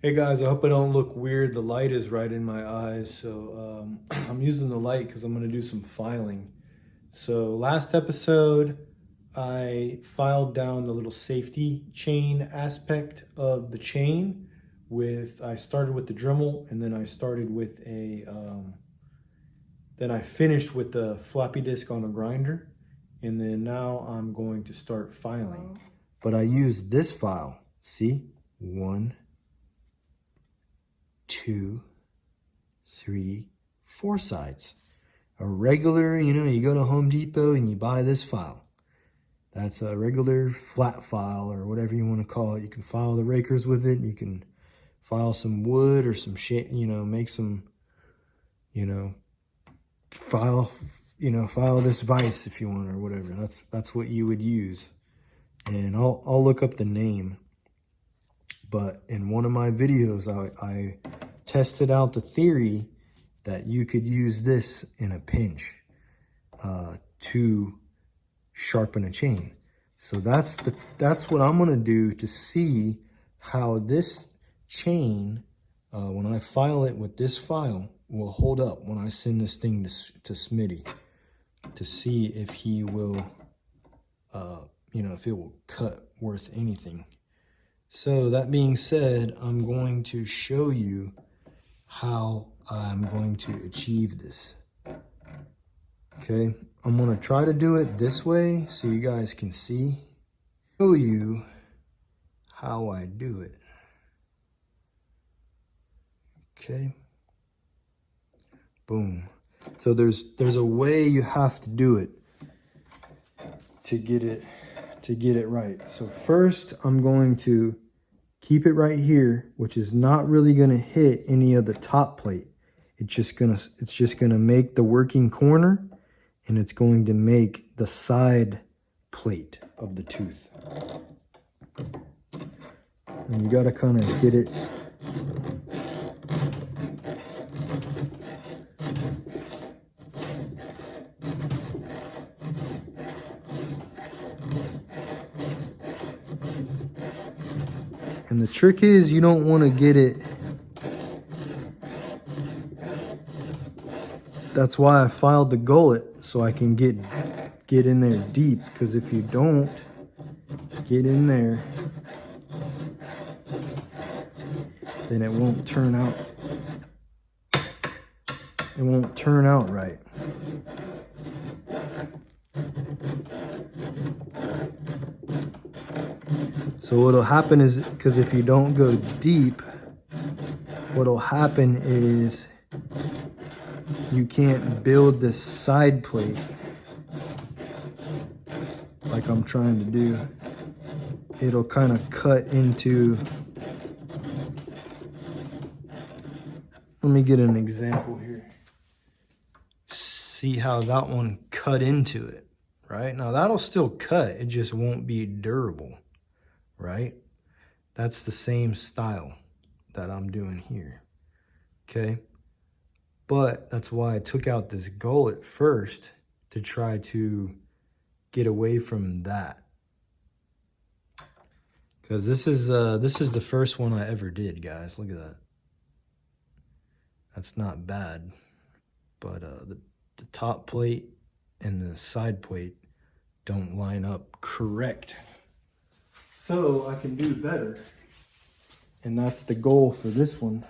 Hey guys, I hope I don't look weird. The light is right in my eyes, so I'm using the light because I'm going to do some filing. So last episode, I filed down the little safety chain aspect of the chain I started with the Dremel, and then I started with then I finished with the floppy disk on a grinder, and then now I'm going to start filing. But I used this file, see? 1, 2, 3, 4 sides. A regular, you go to Home Depot and you buy this file. That's a regular flat file or whatever you want to call it. You can file the rakers with it. You can file some wood or some shit, make some, file this vise if you want or whatever. That's what you would use. And I'll look up the name. But in one of my videos, I tested out the theory that you could use this in a pinch to sharpen a chain. So that's what I'm gonna do to see how this chain, when I file it with this file, will hold up when I send this thing to Smitty, to see if he will, if it will cut worth anything. So that being said, I'm going to show you how I'm going to achieve this. Okay, I'm gonna try to do it this way so you guys can show you how I do it. Okay, boom. So there's a way you have to do it to get it right. So first I'm going to keep it right here, which is not really going to hit any of the top plate. It's just gonna make the working corner, and it's going to make the side plate of the tooth. And you got to kind of get it. And the trick is you don't want to get it. That's why I filed the gullet, so I can get in there deep, because if you don't get in there, then it won't turn out. It won't turn out right. So what'll happen is, because if you don't go deep, what'll happen is you can't build this side plate like I'm trying to do. It'll kind of cut into, let me get an example here. See how that one cut into it, right? Now that'll still cut, it just won't be durable, right? That's the same style that I'm doing here, okay? But that's why I took out this gullet first, to try to get away from that. Because this is the first one I ever did, guys. Look at that. That's not bad. But the top plate and the side plate don't line up correct. So I can do better. And that's the goal for this one.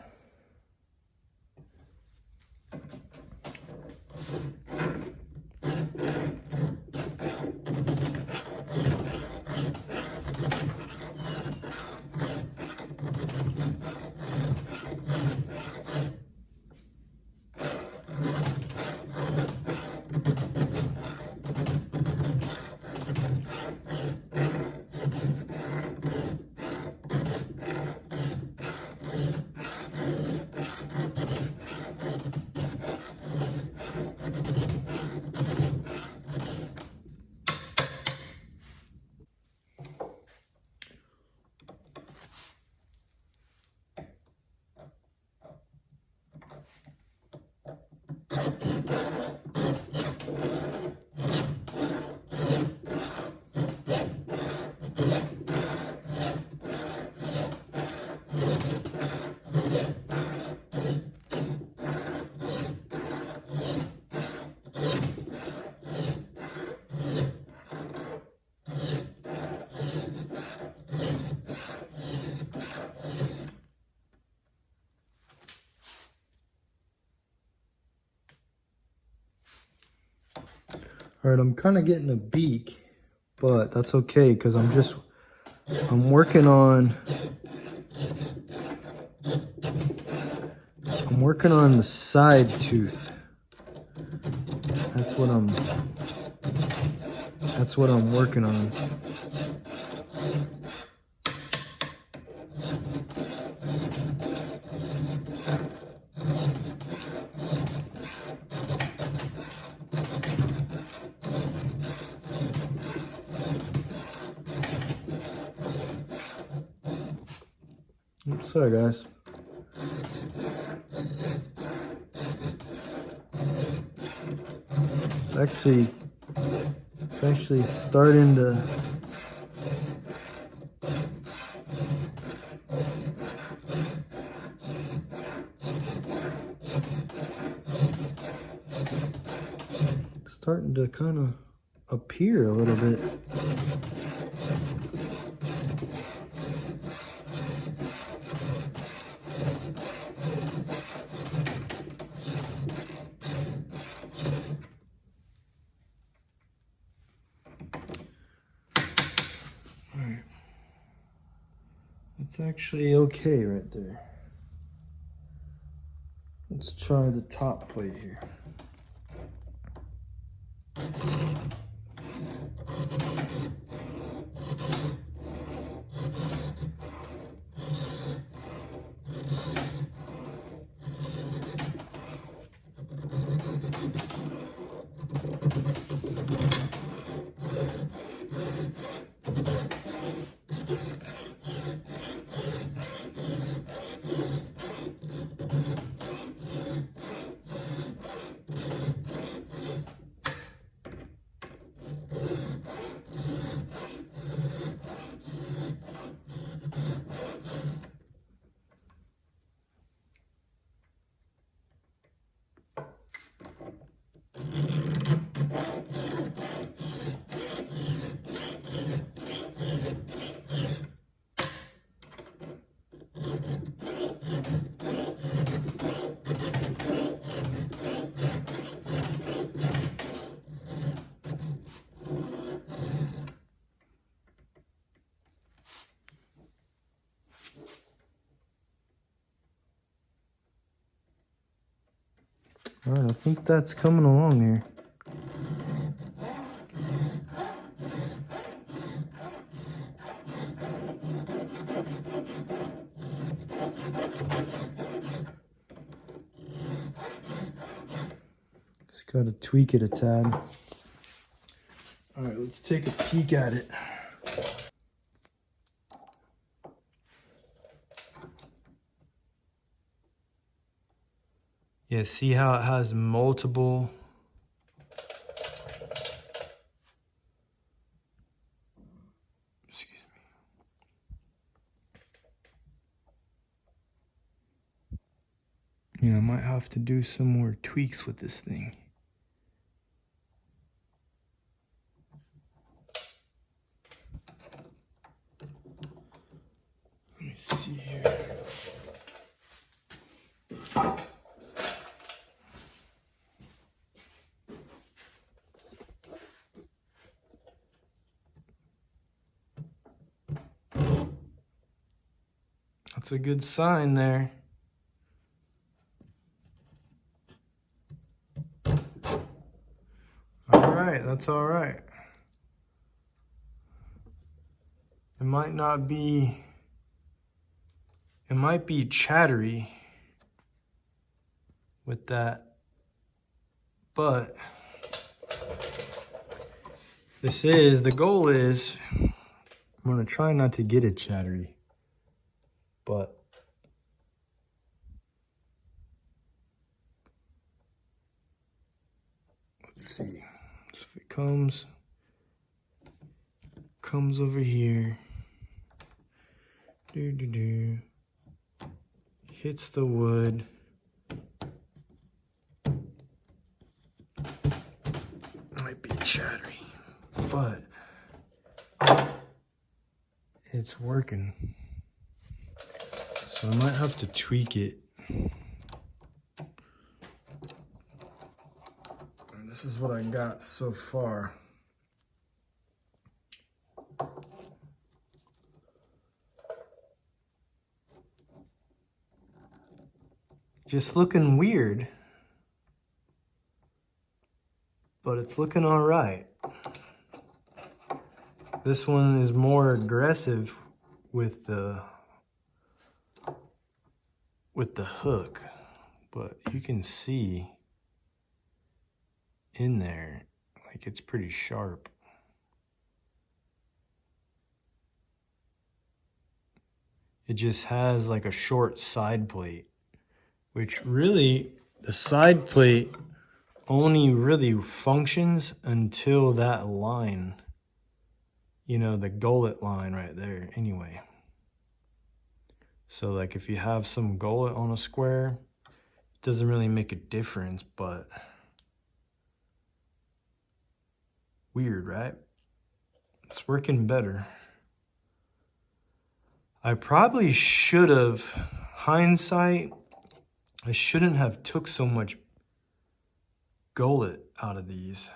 All right, I'm kind of getting a beak, but that's okay because I'm working on the side tooth. That's what I'm working on. Oops, sorry guys. It's actually starting to kind of appear a little bit. It's actually okay right there. Let's try the top plate here. All right, I think that's coming along here. Just gotta tweak it a tad. All right, let's take a peek at it. Yeah, see how it has multiple Yeah, I might have to do some more tweaks with this thing. Let me see here. That's a good sign there. All right, that's all right. It might not be, it might be chattery with that, but the goal is, I'm gonna try not to get it chattery, but let's see. So if it comes over here, hits the wood, might be chattery, but it's working. So I might have to tweak it. This this is what I got so far. Just looking weird, but it's looking all right. This one is more aggressive with the hook, but you can see in there, like, it's pretty sharp. It just has like a short side plate, which really, the side plate only really functions until that line, you know, the gullet line right there anyway. So like if you have some gullet on a square, it doesn't really make a difference, but weird, right? It's working better. I probably should have, hindsight, I shouldn't have took so much gullet out of these.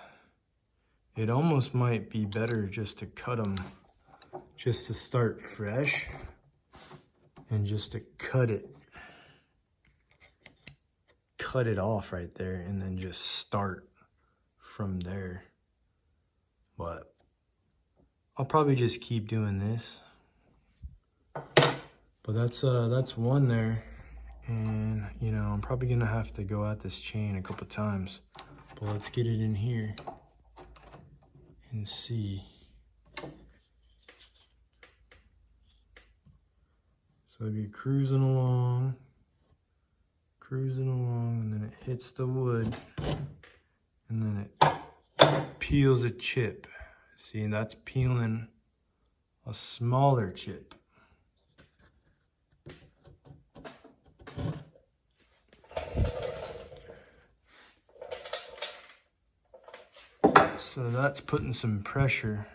It almost might be better just to cut them, just to start fresh, and just to cut it off right there, and then just start from there. But I'll probably just keep doing this. But that's one there, and you know, I'm probably gonna have to go at this chain a couple times. But let's get it in here and see. So I'd be cruising along, and then it hits the wood, and then it peels a chip. See, that's peeling a smaller chip. So that's putting some pressure.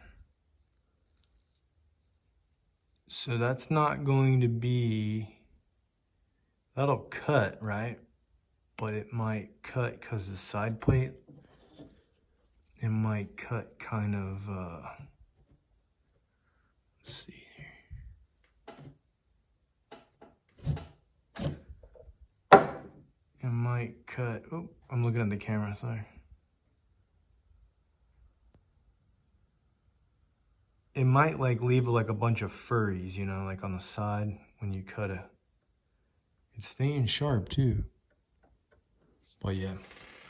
So that's not going to be, that'll cut, right? But it might cut because the side plate, it might cut kind of, let's see here. It might cut, oh, I'm looking at the camera, sorry. It might like leave like a bunch of furries, you know, like on the side when you cut it. It's staying sharp too. But yeah,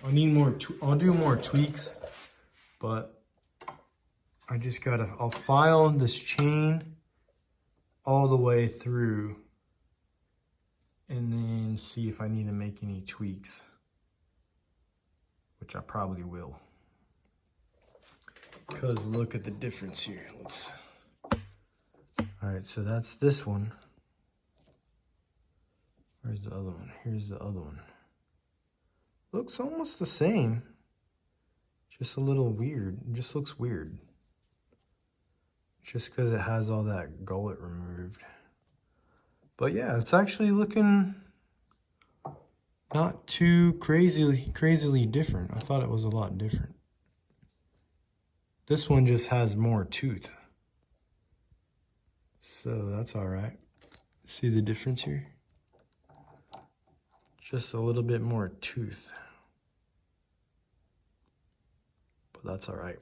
I need more, I'll do more tweaks, but I just gotta, I'll file this chain all the way through and then see if I need to make any tweaks, which I probably will. Because look at the difference here. All right, so that's this one. Where's the other one? Here's the other one. Looks almost the same. Just a little weird. It just looks weird. Just because it has all that gullet removed. But yeah, it's actually looking not too crazily different. I thought it was a lot different. This one just has more tooth. So that's all right. See the difference here? Just a little bit more tooth. But that's all right.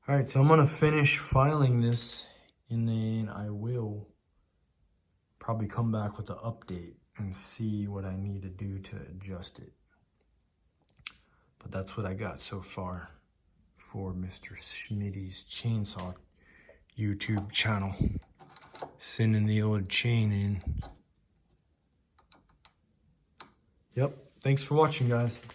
All right, so I'm gonna finish filing this and then I will probably come back with an update and see what I need to do to adjust it. But that's what I got so far for Mr. Schmitty's Chainsaw YouTube channel. Sending the old chain in. Yep, thanks for watching, guys.